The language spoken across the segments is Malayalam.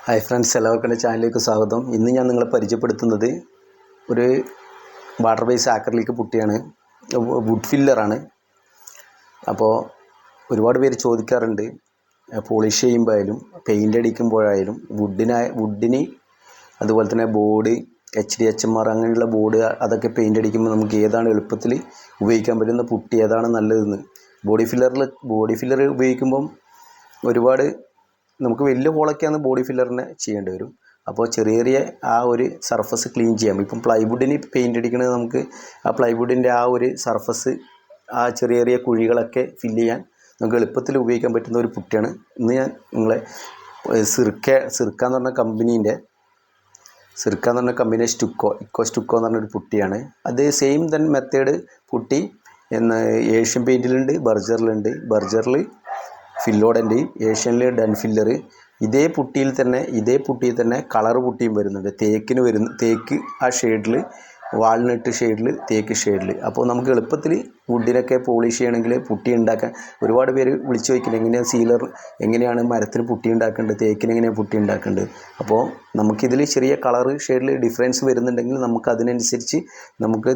ഹായ് ഫ്രണ്ട്സ്, എല്ലാവർക്കും എൻ്റെ ചാനലിലേക്ക് സ്വാഗതം. ഇന്ന് ഞാൻ നിങ്ങളെ പരിചയപ്പെടുത്തുന്നത് ഒരു വാട്ടർ ബേസ് ആക്രിലിക് പുട്ടിയാണ്, വുഡ് ഫില്ലറാണ്. അപ്പോൾ ഒരുപാട് പേര് ചോദിക്കാറുണ്ട്, പോളിഷ് ചെയ്യുമ്പോഴായാലും പെയിൻ്റ് അടിക്കുമ്പോഴായാലും വുഡിന് അതുപോലെ തന്നെ ബോർഡ് HDHMR അങ്ങനെയുള്ള ബോർഡ് അതൊക്കെ പെയിൻ്റ് അടിക്കുമ്പോൾ നമുക്ക് ഏതാണ് എളുപ്പത്തിൽ ഉപയോഗിക്കാൻ പറ്റുന്ന പുട്ടി ഏതാണ് നല്ലതെന്ന്. ബോഡി ഫില്ലർ ഉപയോഗിക്കുമ്പം ഒരുപാട് നമുക്ക് വലിയ ഹോളൊക്കെയാണ് ബോഡി ഫില്ലറിനെ ചെയ്യേണ്ടി വരും. അപ്പോൾ ചെറിയ ആ ഒരു സർഫസ് ക്ലീൻ ചെയ്യാം. ഇപ്പം പ്ലൈവുഡിന് പെയിൻ്റ് അടിക്കുന്നത് നമുക്ക് ആ പ്ലൈവുഡിൻ്റെ ആ ഒരു സർഫസ് ആ ചെറിയ കുഴികളൊക്കെ ഫില്ല് ചെയ്യാൻ നമുക്ക് എളുപ്പത്തിൽ ഉപയോഗിക്കാൻ പറ്റുന്ന ഒരു പുട്ടിയാണ്. ഇന്ന് ഞാൻ നിങ്ങളെ സിർക്ക എന്ന് പറഞ്ഞ കമ്പനീൻ്റെ ഇക്കോ സ്റ്റുക്കോ എന്ന് പറഞ്ഞൊരു പുട്ടിയാണ്. അത് സെയിം തന്നെ മെത്തേഡ് പുട്ടി ഏഷ്യൻ പെയിൻറ്റിലുണ്ട്, ബർജറിൽ ഫില്ലോഡൻ്റ്, ഏഷ്യനിൽ ഡൺ ഫില്ലർ. ഇതേ പുട്ടിയിൽ തന്നെ കളർ പുട്ടിയും വരുന്നുണ്ട്. തേക്ക് ആ ഷെയ്ഡിൽ, വാൾനട്ട് ഷെയ്ഡിൽ, തേക്ക് ഷെയ്ഡിൽ. അപ്പോൾ നമുക്ക് എളുപ്പത്തിൽ വുഡിനൊക്കെ പോളിഷ് ചെയ്യണമെങ്കിൽ പുട്ടി ഉണ്ടാക്കാൻ ഒരുപാട് പേര് വിളിച്ചു ചോദിക്കുന്നത് എങ്ങനെയാണ് മരത്തിന് പുട്ടി ഉണ്ടാക്കേണ്ടത്, തേക്കിന് എങ്ങനെയാണ് പുട്ടി ഉണ്ടാക്കേണ്ടത്. അപ്പോൾ നമുക്കിതിൽ ചെറിയ കളർ ഷെയ്ഡിൽ ഡിഫറൻസ് വരുന്നുണ്ടെങ്കിൽ നമുക്ക് അതിനനുസരിച്ച് നമുക്ക്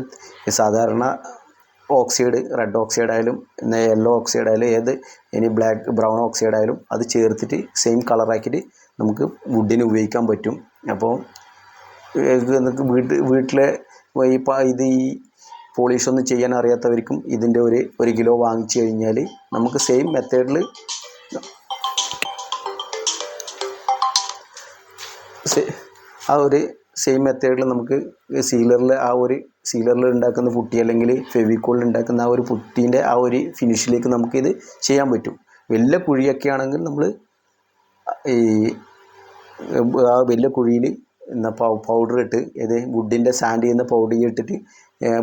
സാധാരണ ഓക്സൈഡ്, റെഡ് ഓക്സൈഡ് ആയാലും യെല്ലോ ഓക്സൈഡ് ആയാലും ഇനി ബ്രൗൺ ഓക്സൈഡ് ആയാലും അത് ചേർത്തിട്ട് സെയിം കളറാക്കിയിട്ട് നമുക്ക് വുഡിന് ഉപയോഗിക്കാൻ പറ്റും. അപ്പോൾ വീട്ടിലെ ഈ പോളിഷ് ഒന്നും ചെയ്യാൻ അറിയാത്തവർക്കും ഇതിൻ്റെ ഒരു കിലോ വാങ്ങിച്ചു കഴിഞ്ഞാൽ നമുക്ക് സെയിം മെത്തേഡിൽ നമുക്ക് സീലറിൽ ഉണ്ടാക്കുന്ന പുട്ടി അല്ലെങ്കിൽ ഫെവിക്കോളിൽ ഉണ്ടാക്കുന്ന ആ ഒരു പുട്ടീൻ്റെ ആ ഒരു ഫിനിഷിലേക്ക് നമുക്കിത് ചെയ്യാൻ പറ്റും. വലിയ കുഴിയൊക്കെ ആണെങ്കിൽ നമ്മൾ ആ വലിയ കുഴിയിൽ പൗഡർ ഇട്ട് വുഡിൻ്റെ സാൻഡ് ചെയ്യുന്ന പൗഡർ ഇട്ടിട്ട്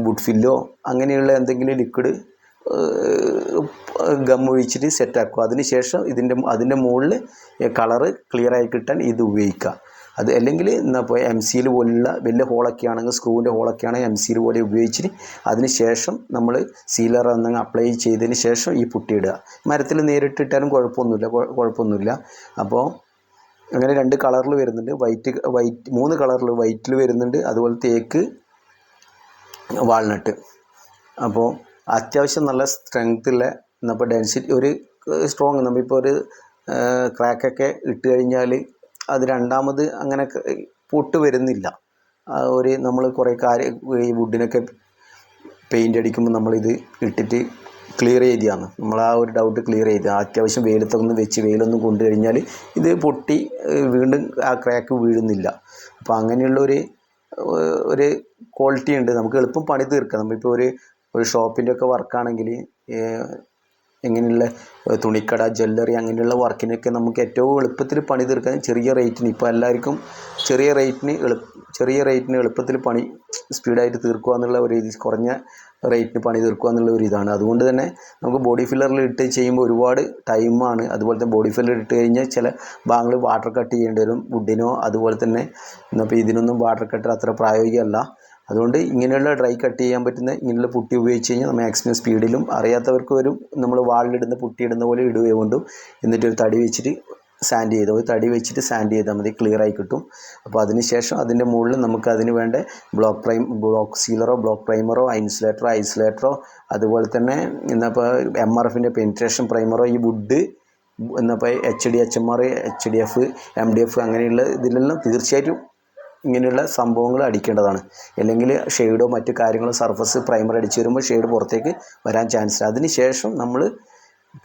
വുഡ് ഫില്ലോ അങ്ങനെയുള്ള എന്തെങ്കിലും ലിക്വിഡ് ഗം ഒഴിച്ചിട്ട് സെറ്റാക്കുക. അതിനുശേഷം അതിൻ്റെ മുകളിൽ കളറ് ക്ലിയറായി കിട്ടാൻ ഇത് ഉപയോഗിക്കുക. അത് അല്ലെങ്കിൽ ഇപ്പോൾ MCL പോലുള്ള വലിയ ഹോളൊക്കെ ആണെങ്കിൽ, സ്ക്രൂവിൻ്റെ ഹോളൊക്കെ ആണെങ്കിൽ MCL പോലെ ഉപയോഗിച്ചിട്ട് അതിന് ശേഷം നമ്മൾ സീലർ എന്തെങ്കിലും അപ്ലൈ ചെയ്തതിന് ശേഷം ഈ പുട്ടി ഇടുക. മരത്തിൽ നേരിട്ടിട്ടാലും കുഴപ്പമൊന്നുമില്ല. അപ്പോൾ അങ്ങനെ 2 കളറിൽ വരുന്നുണ്ട്. വൈറ്റ് 3 കളറിൽ വൈറ്റിൽ വരുന്നുണ്ട്, അതുപോലെ തേക്ക്, വാൾനട്ട്. അപ്പോൾ അത്യാവശ്യം നല്ല സ്ട്രെങ്ത്തുള്ള ഇപ്പോൾ ഡെൻസിറ്റി ഒരു സ്ട്രോങ് നമ്മളിപ്പോൾ ഒരു ക്രാക്കൊക്കെ ഇട്ട് കഴിഞ്ഞാൽ അത് രണ്ടാമത് അങ്ങനെ പൊട്ട് വരുന്നില്ല. നമ്മൾ കുറേ ഈ വുഡിനൊക്കെ പെയിൻ്റ് അടിക്കുമ്പോൾ നമ്മളിത് ഇട്ടിട്ട് ക്ലിയർ ചെയ്തതാണ്. നമ്മൾ ആ ഒരു ഡൗട്ട് ക്ലിയർ ചെയ്ത് അത്യാവശ്യം വെയിലത്തൊന്ന് വെച്ച് വെയിലൊന്നും കൊണ്ടു കഴിഞ്ഞാൽ ഇത് പൊട്ടി വീണ്ടും ആ ക്രാക്ക് വീഴുന്നില്ല. അപ്പോൾ അങ്ങനെയുള്ള ഒരു ക്വാളിറ്റി ഉണ്ട്. നമുക്ക് എളുപ്പം പണി തീർക്കാം. നമ്മളിപ്പോൾ ഒരു ഷോപ്പിൻ്റെ ഒക്കെ വർക്കാണെങ്കിൽ എങ്ങനെയുള്ള തുണിക്കട, ജ്വല്ലറി അങ്ങനെയുള്ള വർക്കിനൊക്കെ നമുക്ക് ഏറ്റവും എളുപ്പത്തിൽ പണി തീർക്കാൻ ചെറിയ റേറ്റിന്, ഇപ്പോൾ എല്ലാവർക്കും ചെറിയ റേറ്റിന് എളുപ്പത്തിൽ പണി സ്പീഡായിട്ട് തീർക്കുക എന്നുള്ള കുറഞ്ഞ റേറ്റിന് പണി തീർക്കുക എന്നുള്ള ഇതാണ്. അതുകൊണ്ട് തന്നെ നമുക്ക് ബോഡി ഫില്ലറിൽ ഇട്ട് ചെയ്യുമ്പോൾ ഒരുപാട് ടൈമാണ്. അതുപോലെ തന്നെ ബോഡി ഫില്ലർ ഇട്ട് കഴിഞ്ഞാൽ ചില ഭാഗങ്ങൾ വാട്ടർ കട്ട് ചെയ്യേണ്ടി വരും വുഡിനോ. അതുപോലെ തന്നെ ഇപ്പോൾ ഇതിനൊന്നും വാട്ടർ കട്ടർ അത്ര പ്രായോഗികമല്ല. അതുകൊണ്ട് ഇങ്ങനെയുള്ള ഡ്രൈ കട്ട് ചെയ്യാൻ പറ്റുന്ന ഇങ്ങനെയുള്ള പുട്ടി ഉപയോഗിച്ച് കഴിഞ്ഞാൽ മാക്സിമം സ്പീഡിലും അറിയാത്തവർക്ക് നമ്മൾ വാളിലിടുന്ന പുട്ടി ഇടുന്ന പോലെ ഇടുകയും കൊണ്ടും എന്നിട്ടൊരു തടി വെച്ചിട്ട് സാൻഡ് ചെയ്താൽ മതി, ക്ലിയറായി കിട്ടും. അപ്പോൾ അതിനുശേഷം അതിൻ്റെ മുകളിൽ നമുക്ക് അതിന് വേണ്ട ബ്ലോക്ക് സീലറോ, ബ്ലോക്ക് പ്രൈമറോ, ഐസൊലേറ്ററോ അതുപോലെ തന്നെ ഇപ്പോൾ MRFൻ്റെ പെനിട്രേഷൻ പ്രൈമറോ, ഈ വുഡ് HDHMR, HDF, MDF അങ്ങനെയുള്ള ഇതിലെല്ലാം തീർച്ചയായിട്ടും ഇങ്ങനെയുള്ള സംഭവങ്ങൾ അടിക്കേണ്ടതാണ്. അല്ലെങ്കിൽ ഷെയ്ഡോ മറ്റു കാര്യങ്ങളോ സർഫസ് പ്രൈമർ അടിച്ച് വരുമ്പോൾ ഷെയ്ഡ് പുറത്തേക്ക് വരാൻ ചാൻസ്. അതിനുശേഷം നമ്മൾ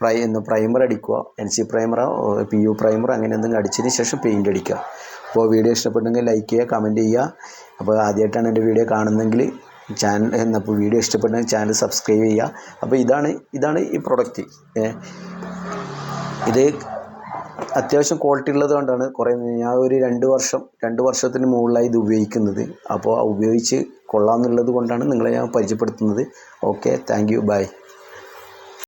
പ്രൈമർ അടിക്കുക, NC പ്രൈമറോ PU പ്രൈമറോ അങ്ങനെ എന്തെങ്കിലും അടിച്ചതിന് ശേഷം പെയിൻ്റ് അടിക്കുക. അപ്പോൾ വീഡിയോ ഇഷ്ടപ്പെട്ടെങ്കിൽ ലൈക്ക് ചെയ്യുക, കമൻറ്റ് ചെയ്യുക. അപ്പോൾ ആദ്യമായിട്ടാണ് എൻ്റെ വീഡിയോ കാണുന്നതെങ്കിൽ വീഡിയോ ഇഷ്ടപ്പെട്ടെങ്കിൽ ചാനൽ സബ്സ്ക്രൈബ് ചെയ്യുക. അപ്പോൾ ഇതാണ് ഈ പ്രൊഡക്റ്റ്. ഇത് അത്യാവശ്യം ക്വാളിറ്റി ഉള്ളത് കൊണ്ടാണ് ഞാൻ ഒരു 2 വർഷത്തിന് മുകളിലായി ഇത് ഉപയോഗിക്കുന്നത്. അപ്പോൾ ഉപയോഗിച്ച് കൊള്ളാമെന്നുള്ളത് കൊണ്ടാണ് നിങ്ങളെ ഞാൻ പരിചയപ്പെടുത്തുന്നത്. Okay, thank you, by.